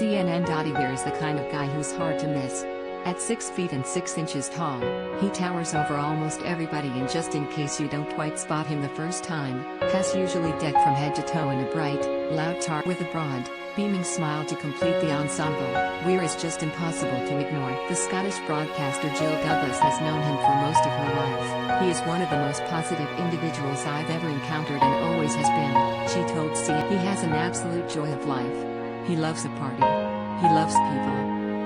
Doddie Weir is the kind of guy who's hard to miss. At 6 feet and 6 inches tall, he towers over almost everybody, and just in case you don't quite spot him the first time, has usually decked from head to toe in a bright, loud tartan with a broad, beaming smile to complete the ensemble. Weir is just impossible to ignore. The Scottish broadcaster Jill Douglas has known him for most of her life. He is one of the most positive individuals I've ever encountered and always has been, she told C. He has an absolute joy of life. He loves a party. He loves people.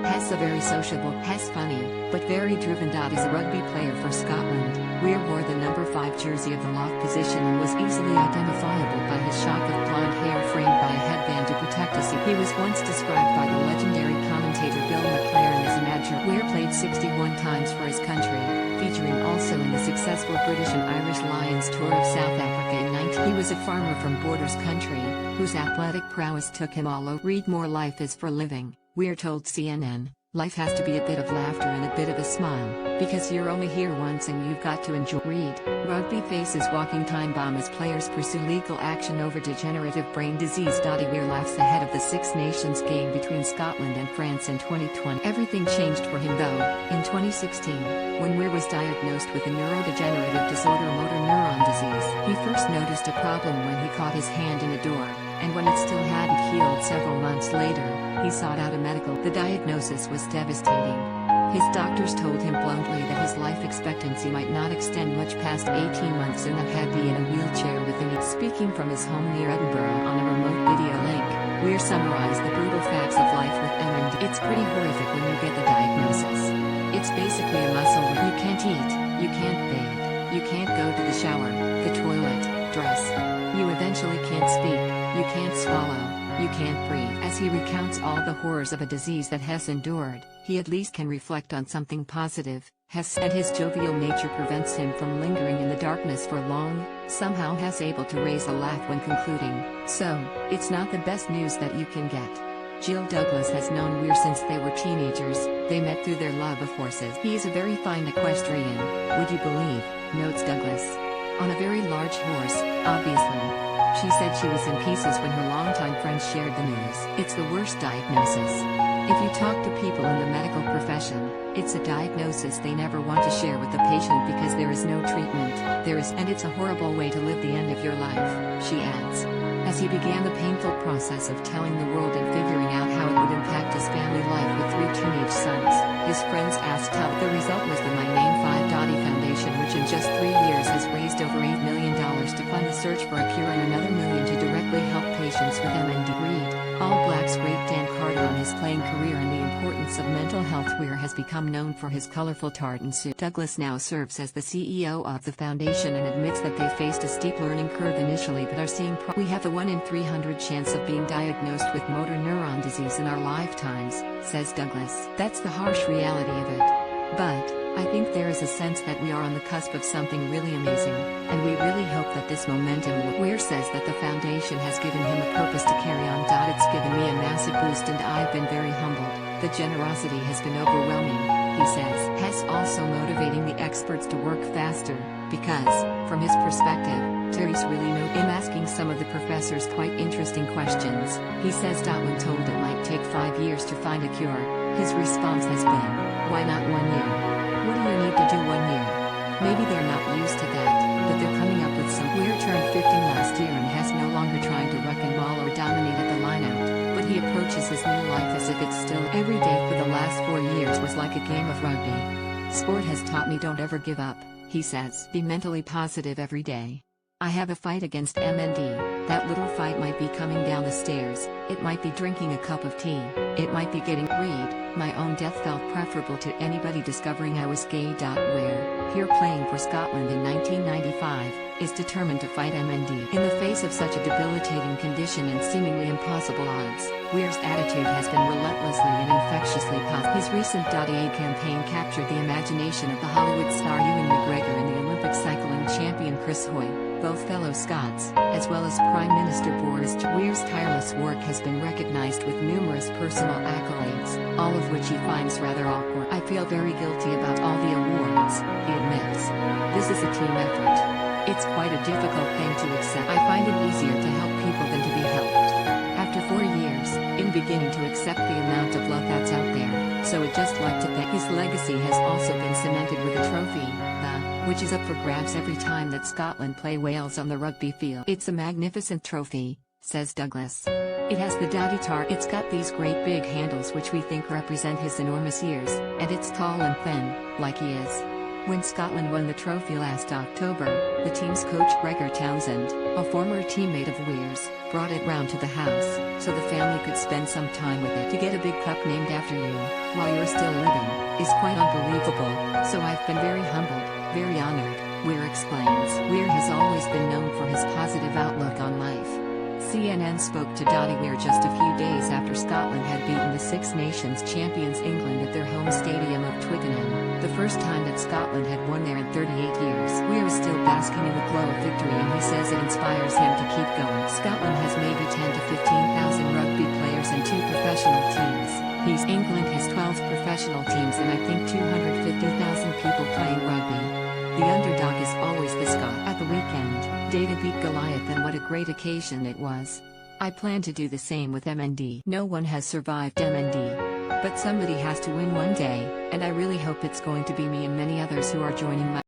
Has a very sociable, has funny, but very driven. Doddie's a rugby player for Scotland. Weir wore the number 5 jersey of the lock position and was easily identifiable by his shock of blonde hair framed by a headband to protect us. He was once described by the legendary commentator Bill McLaren as an adjure. Weir played 61 times for his country, featuring also in the successful British and Irish Lions tour of South Africa in 19. He was a farmer from Borders country, whose athletic prowess took him all over. Read MoreLife is for living. Weir told CNN, life has to be a bit of laughter and a bit of a smile, because you're only here once and you've got to enjoy. Read, Rugby faces walking time bomb as players pursue legal action over degenerative brain disease. Doddie Weir laughs ahead of the Six Nations game between Scotland and France in 2020. Everything changed for him though, in 2016, when Weir was diagnosed with a neurodegenerative disorder, motor neuron disease. He first noticed a problem when he caught his hand in a door, and when it still hadn't healed several months later, he sought out a medical. The diagnosis was devastating. His doctors told him bluntly that his life expectancy might not extend much past 18 months and that he'd be in a wheelchair within it. Speaking from his home near Edinburgh on a remote video link, Weir summarized the brutal facts of life with MND. It's pretty horrific when you get the diagnosis. It's basically a muscle where you can't eat, you can't bathe, you can't go to the shower, the toilet, dress. You eventually can't speak, you can't swallow, you can't breathe. As he recounts all the horrors of a disease that Hess endured, he at least can reflect on something positive. Hess said his jovial nature prevents him from lingering in the darkness for long. Somehow Hess able to raise a laugh when concluding, so, it's not the best news that you can get. Jill Douglas has known Weir since they were teenagers. They met through their love of horses. He is a very fine equestrian, would you believe, notes Douglas. On a very large horse, obviously. She said she was in pieces when her longtime friends shared the news. It's the worst diagnosis. If you talk to people in the medical profession, it's a diagnosis they never want to share with the patient because there is no treatment. And it's a horrible way to live the end of your life, she adds. As he began the painful process of telling the world and figuring out how it would impact his family life with 3 teenage sons, his friends asked how. The result was the My Name 5 Doddie Foundation, which in just 3 years has raised over $8 million to fund the search for a cure and another $1 million to directly help patients with MND. Read, All Black's great Dan Carter on his playing career and the importance of mental health. Weir has become known for his colorful tartan suit. Douglas now serves as the CEO of the foundation and admits that they faced a steep learning curve initially but are seeing We have a 1 in 300 chance of being diagnosed with motor neuron disease in our lifetimes, says Douglas. That's the harsh reality of it. But, I think there is a sense that we are on the cusp of something really amazing, and we really hope that this momentum will. Weir says that the foundation has given him a purpose to carry on. It's given me a massive boost and I've been very humbled. The generosity has been overwhelming, he says. Hess also motivating the experts to work faster, because, from his perspective, there's really no him asking some of the professors quite interesting questions. He says when told it might take 5 years to find a cure, his response has been, why not 1 year? What do you need to do 1 year? Maybe they're not used to that, but they're coming up with some. Weir turned 50 last year and has no longer trying to wreck and maul or dominate at the lineout, but he approaches his new life as if it's still every day for the last 4 years was like a game of rugby. Sport has taught me don't ever give up, he says. Be mentally positive every day. I have a fight against MND. That little fight might be coming down the stairs, it might be drinking a cup of tea, it might be getting Read, my own death felt preferable to anybody discovering I was gay. Weir, here playing for Scotland in 1995, is determined to fight MND. In the face of such a debilitating condition and seemingly impossible odds, Weir's attitude has been relentlessly and infectiously positive. His recent Doddie campaign captured the imagination of the Hollywood star Ewan McGregor and the Olympic cycling champion Chris Hoy, both fellow Scots, as well as Prime Minister Boris Johnson. Weir's tireless work has been recognized with numerous personal accolades, all of which he finds rather awkward. I feel very guilty about all the awards, he admits. This is a team effort. It's quite a difficult thing to accept. I find it easier to help people than to be helped. After 4 years, in beginning to accept the amount of love that's out there, so I'd just like to thank. His legacy has also been cemented with a trophy, which is up for grabs every time that Scotland play Wales on the rugby field. It's a magnificent trophy, says Douglas. It has the Doddie tartan. It's got these great big handles which we think represent his enormous ears, and it's tall and thin, like he is. When Scotland won the trophy last October, the team's coach Gregor Townsend, a former teammate of Weir's, brought it round to the house, so the family could spend some time with it. To get a big cup named after you, while you're still living, is quite unbelievable, so I've been very humbled, very honored, Weir explains. Weir has always been known for his positive outlook on life. CNN spoke to Doddie Weir just a few days after Scotland had beaten the Six Nations champions England at their home stadium of Twickenham, the first time that Scotland had won there in 38 years. Weir is still basking in the glow of victory, and he says it inspires him to keep going. Scotland has maybe 10 to 15,000 rugby players and 2 professional teams. England has 12 professional teams and I think 250,000 people playing rugby. The underdog is always the Scot. At the weekend, David beat Goliath, and what a great occasion it was. I plan to do the same with MND. No one has survived MND. But somebody has to win one day, and I really hope it's going to be me and many others who are joining my